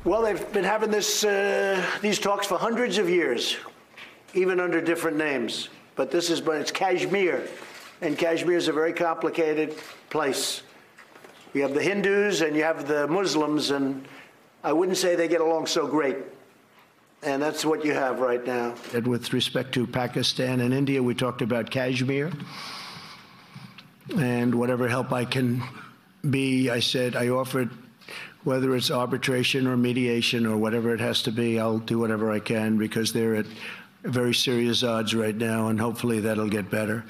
Well, they've been having these talks for hundreds of years, even under different names. But it's Kashmir, and Kashmir is a very complicated place. You have the Hindus and you have the Muslims, and I wouldn't say they get along so great. And that's what you have right now. And with respect to Pakistan and India, we talked about Kashmir. And whatever help I can be, I said, I offered, whether it's arbitration or mediation or whatever it has to be, I'll do whatever I can, because they're at very serious odds right now, and hopefully that'll get better.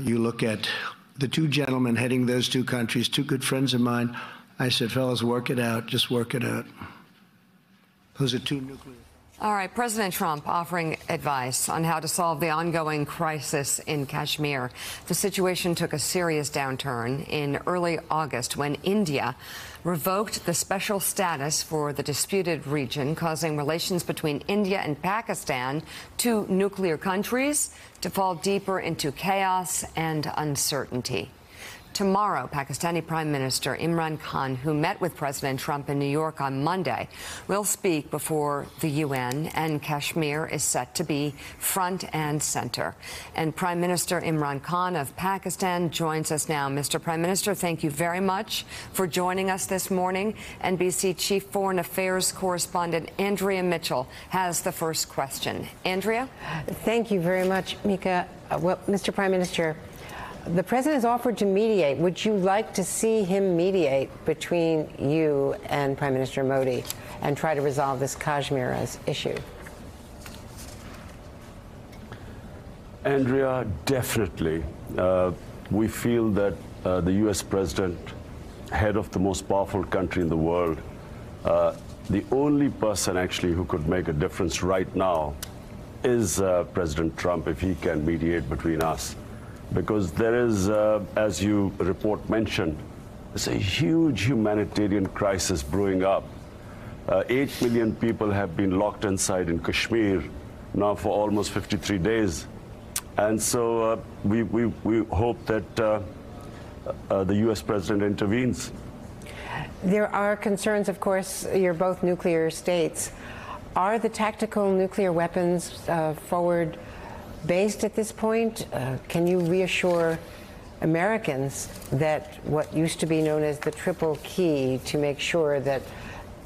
You look at the two gentlemen heading those two countries, two good friends of mine. I said, fellas, work it out. Just work it out. Those are two nuclear. All right, President Trump offering advice on how to solve the ongoing crisis in Kashmir. The situation took a serious downturn in early August when India revoked the special status for the disputed region, causing relations between India and Pakistan, two nuclear countries, to fall deeper into chaos and uncertainty. Tomorrow, Pakistani Prime Minister Imran Khan, who met with President Trump in New York on Monday, will speak before the UN, and Kashmir is set to be front and center. And Prime Minister Imran Khan of Pakistan joins us now. Mr. Prime Minister, thank you very much for joining us this morning. NBC Chief Foreign Affairs Correspondent Andrea Mitchell has the first question. Andrea? Thank you very much, Mika. Well, Mr. Prime Minister, the president has offered to mediate. Would you like to see him mediate between you and Prime Minister Modi and try to resolve this Kashmir issue? Andrea, definitely. We feel that the U.S. president, head of the most powerful country in the world, the only person actually who could make a difference right now is President Trump, if he can mediate between us. Because there is, as you report mentioned, there's a huge humanitarian crisis brewing up. 8 million people have been locked inside in Kashmir now for almost 53 days. And so we hope that the U.S. president intervenes. There are concerns, of course, you're both nuclear states. Are the tactical nuclear weapons forward based at this point? Can you reassure Americans that what used to be known as the triple key to make sure that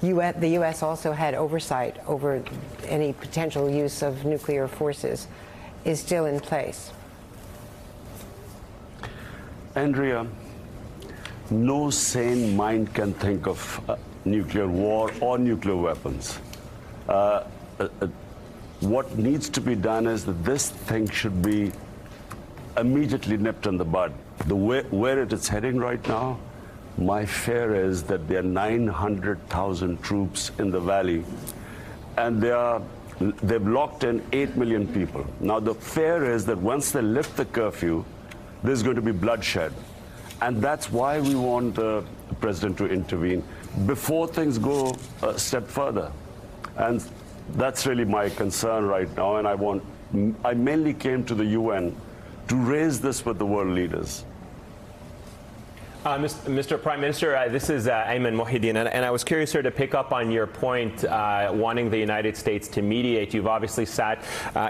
the U.S. also had oversight over any potential use of nuclear forces is still in place? Andrea, no sane mind can think of nuclear war or nuclear weapons. What needs to be done is that this thing should be immediately nipped in the bud. Where it is heading right now, my fear is that there are 900,000 troops in the valley, and they've locked in 8 million people. Now, the fear is that once they lift the curfew, there's going to be bloodshed. And that's why we want the president to intervene before things go a step further. And that's really my concern right now, and I mainly came to the UN to raise this with the world leaders. Mr. Prime Minister, this is Ayman Mohideen, and I was curious here to pick up on your point, wanting the United States to mediate. You've obviously sat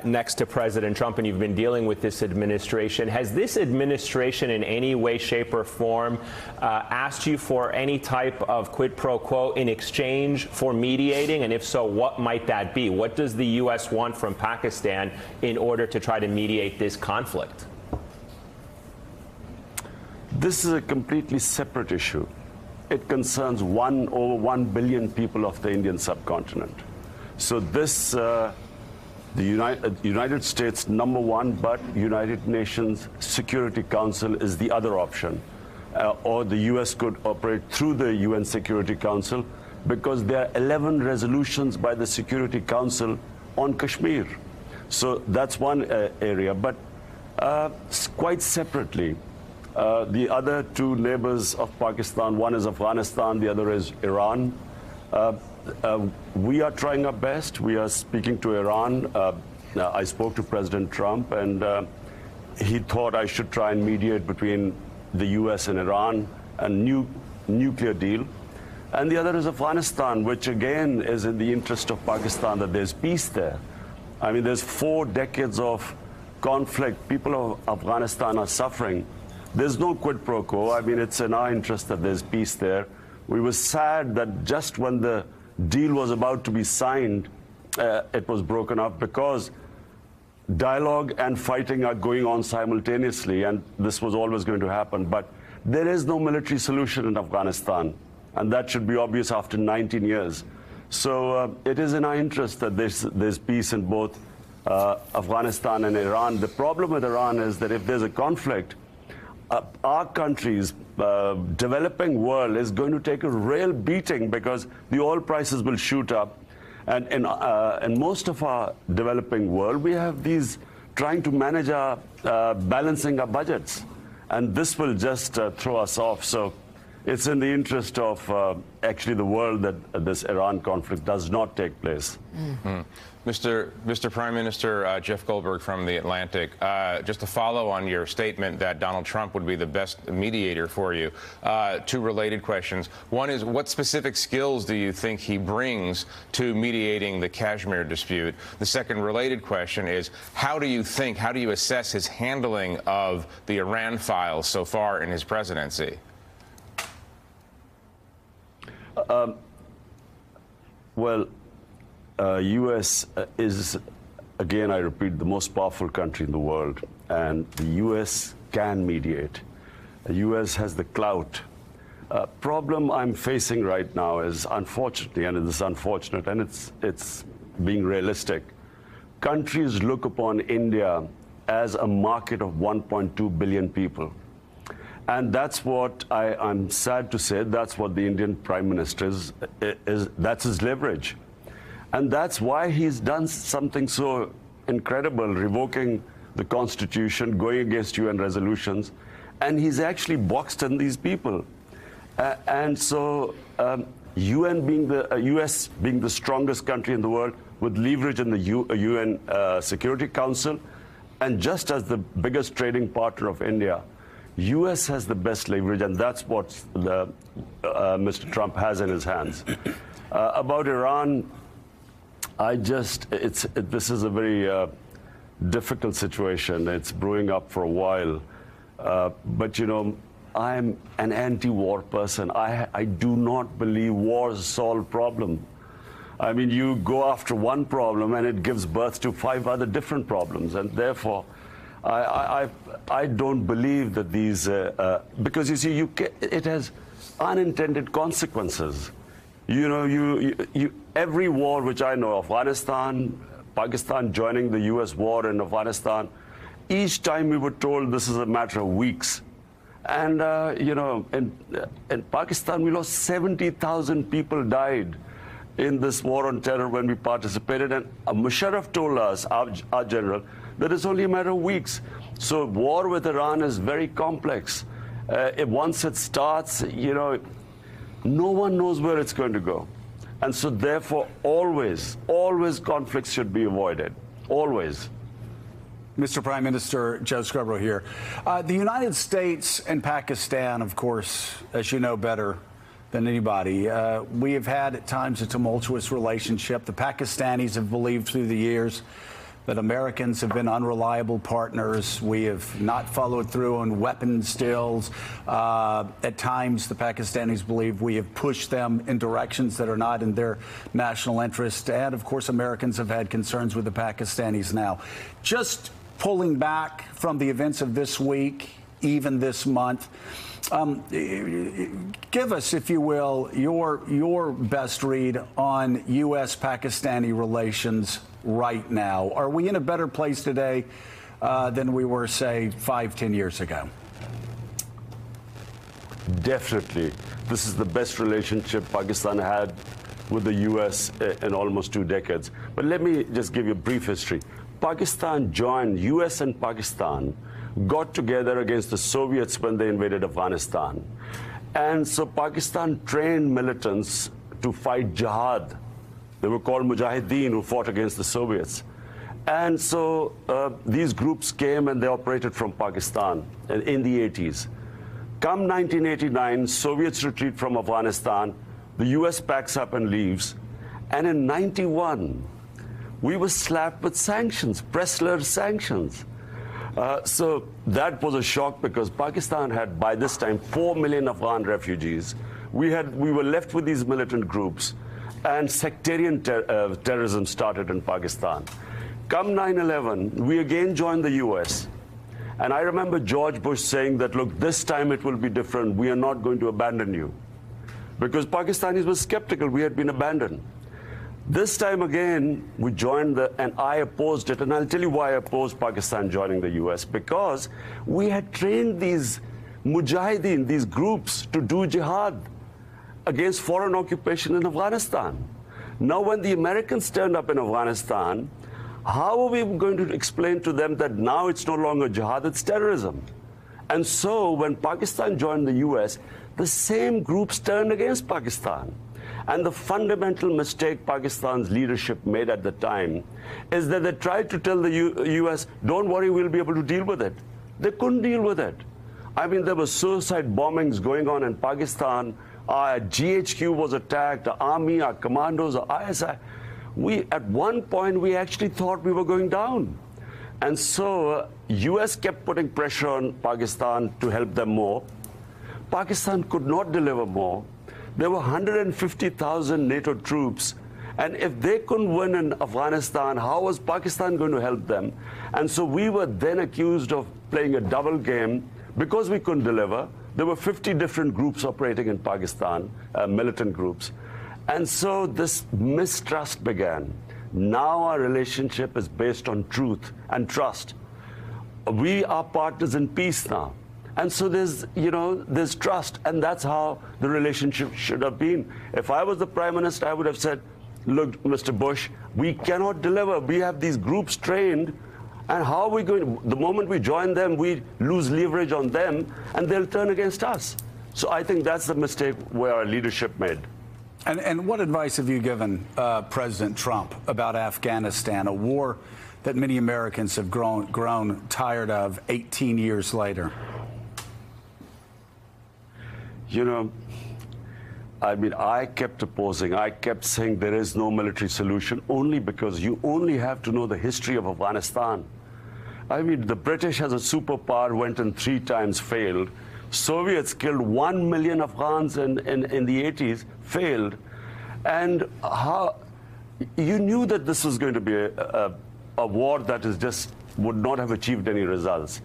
next to President Trump, and you've been dealing with this administration. Has this administration in any way, shape, or form asked you for any type of quid pro quo in exchange for mediating? And if so, what might that be? What does the U.S. want from Pakistan in order to try to mediate this conflict? This is a completely separate issue. It concerns over 1 billion people of the Indian subcontinent. So this, the United States, number one, but United Nations Security Council is the other option. Or the U.S. could operate through the UN Security Council, because there are 11 resolutions by the Security Council on Kashmir. So that's one area. But quite separately, the other two neighbors of Pakistan, one is Afghanistan, the other is Iran. We are trying our best. We are speaking to Iran. I spoke to President Trump, and he thought I should try and mediate between the U.S. and Iran, a nuclear deal. And the other is Afghanistan, which again is in the interest of Pakistan that there's peace there. I mean, there's 4 decades of conflict. People of Afghanistan are suffering. There's no quid pro quo. I mean, it's in our interest that there's peace there. We were sad that just when the deal was about to be signed, it was broken up, because dialogue and fighting are going on simultaneously, and this was always going to happen. But there is no military solution in Afghanistan, and that should be obvious after 19 years. So it is in our interest that there's peace in both Afghanistan and Iran. The problem with Iran is that if there's a conflict, our country's developing world is going to take a real beating, because the oil prices will shoot up. And in most of our developing world, we have these trying to manage our balancing our budgets. And this will just throw us off. So it's in the interest of actually the world that this Iran conflict does not take place. Mm-hmm. Mr. Prime Minister, Jeff Goldberg from The Atlantic, just to follow on your statement that Donald Trump would be the best mediator for you, 2 related questions. One is, what specific skills do you think he brings to mediating the Kashmir dispute? The second related question is, how do you assess his handling of the Iran files so far in his presidency? Well, U.S. is, again, I repeat, the most powerful country in the world, and the U.S. can mediate. The U.S. has the clout. Problem I'm facing right now is, unfortunately, and it's unfortunate, and it's being realistic, countries look upon India as a market of 1.2 billion people. And that's what I'm sad to say, that's what the Indian Prime Minister is, that's his leverage. And that's why he's done something so incredible, revoking the Constitution, going against UN resolutions, and he's actually boxed in these people. And so UN being US being the strongest country in the world with leverage in the UN Security Council, and just as the biggest trading partner of India, US has the best leverage, and that's what Mr. Trump has in his hands. About Iran, this is a very difficult situation. It's brewing up for a while. But, you know, I'm an anti-war person. I do not believe wars solve problems. I mean, you go after one problem and it gives birth to 5 other different problems. And therefore, I don't believe that these, because you see, it has unintended consequences. You know, every war which I know, Afghanistan, Pakistan joining the US war in Afghanistan, each time we were told this is a matter of weeks. And, you know, in Pakistan, we lost 70,000 people died in this war on terror when we participated. And Musharraf told us, our general, that it's only a matter of weeks. So war with Iran is very complex. Once it starts, you know, no one knows where it's going to go. And so therefore, always conflicts should be avoided. Always. Mr. Prime Minister, Joe Scarborough here. The United States and Pakistan, of course, as you know better than anybody, we have had at times a tumultuous relationship. The Pakistanis have believed through the years that Americans have been unreliable partners. We have not followed through on weapons deals. At times, the Pakistanis believe we have pushed them in directions that are not in their national interest. And, of course, Americans have had concerns with the Pakistanis now. Just pulling back from the events of this week, even this month, give us, if you will, your best read on U.S.-Pakistani relations right now. Are we in a better place today than we were, say, 5-10 years ago? Definitely. This is the best relationship Pakistan had with the U.S. in almost 2 decades. But let me just give you a brief history. Pakistan joined, U.S. and Pakistan got together against the Soviets when they invaded Afghanistan. And so Pakistan trained militants to fight jihad. They were called Mujahideen, who fought against the Soviets. And so these groups came and they operated from Pakistan in the 80s. Come 1989, Soviets retreat from Afghanistan. The U.S. packs up and leaves. And in 91, we were slapped with sanctions, Pressler sanctions. So that was a shock because Pakistan had, by this time, 4 million Afghan refugees. We were left with these militant groups, and sectarian terrorism started in Pakistan. Come 9/11, we again joined the U.S. And I remember George Bush saying that, look, this time it will be different. We are not going to abandon you. Because Pakistanis were skeptical. We had been abandoned. This time again, we joined and I opposed it. And I'll tell you why I opposed Pakistan joining the U.S. Because we had trained these mujahideen, these groups, to do jihad against foreign occupation in Afghanistan. Now, when the Americans turned up in Afghanistan, how are we going to explain to them that now it's no longer jihad, it's terrorism? And so when Pakistan joined the U.S., the same groups turned against Pakistan. And the fundamental mistake Pakistan's leadership made at the time is that they tried to tell the U.S., don't worry, we'll be able to deal with it. They couldn't deal with it. I mean, there were suicide bombings going on in Pakistan. Our GHQ was attacked, our army, our commandos, our ISI. At one point, we actually thought we were going down. And so U.S. kept putting pressure on Pakistan to help them more. Pakistan could not deliver more. There were 150,000 NATO troops. And if they couldn't win in Afghanistan, how was Pakistan going to help them? And so we were then accused of playing a double game because we couldn't deliver. There were 50 different groups operating in Pakistan, militant groups. And so this mistrust began. Now our relationship is based on truth and trust. We are partners in peace now. And so there's trust, and that's how the relationship should have been. If I was the Prime Minister, I would have said, look, Mr. Bush, we cannot deliver. We have these groups trained, and how are we going to, the moment we join them, we lose leverage on them, and they'll turn against us. So I think that's the mistake where our leadership made. And what advice have you given President Trump about Afghanistan, a war that many Americans have grown tired of 18 years later? You know, I mean, I kept opposing. I kept saying there is no military solution only because you only have to know the history of Afghanistan. I mean, the British as a superpower went in 3 times, failed. Soviets killed 1 million Afghans in the 80s, failed. And how you knew that this was going to be a war that is just would not have achieved any results.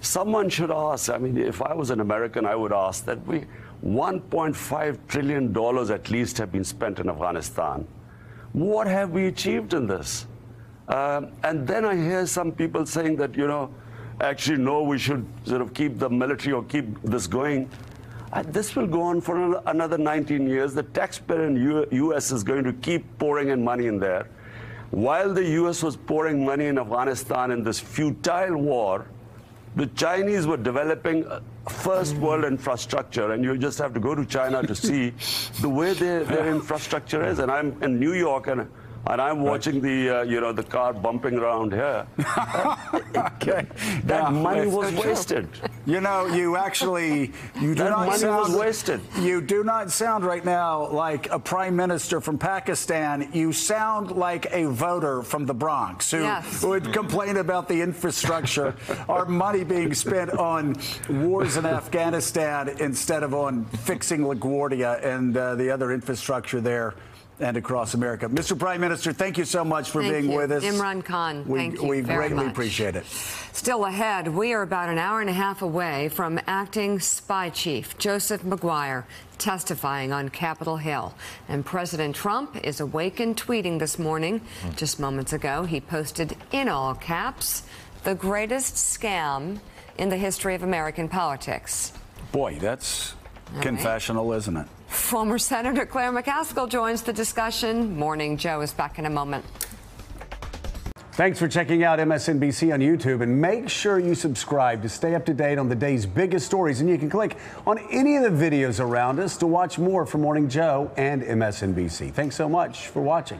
Someone should ask, I mean, if I was an American, I would ask that $1.5 trillion at least have been spent in Afghanistan. What have we achieved in this? And then I hear some people saying that, you know, actually, no, we should sort of keep the military or keep this going. This will go on for another 19 years. The taxpayer in the U.S. is going to keep pouring in money in there. While the U.S. was pouring money in Afghanistan in this futile war, the Chinese were developing first world infrastructure, and you just have to go to China to see the way their infrastructure is. And I'm in New York, and I'm watching the car bumping around here. That money was wasted. You know, you do not sound right now like a prime minister from Pakistan. You sound like a voter from the Bronx who would complain about the infrastructure, our money being spent on wars in Afghanistan instead of on fixing LaGuardia and the other infrastructure there and across America. Mr. Prime Minister, thank you so much for being with us. Imran Khan, thank you very much. We greatly appreciate it. Still ahead, we are about an hour and a half away from acting spy chief Joseph Maguire testifying on Capitol Hill. And President Trump is awake and tweeting this morning. Just moments ago, he posted in all caps, "The greatest scam in the history of American politics." Boy, that's confessional, isn't it? Former Senator Claire McCaskill joins the discussion. Morning Joe is back in a moment. Thanks for checking out MSNBC on YouTube, and make sure you subscribe to stay up to date on the day's biggest stories. And you can click on any of the videos around us to watch more from Morning Joe and MSNBC. Thanks so much for watching.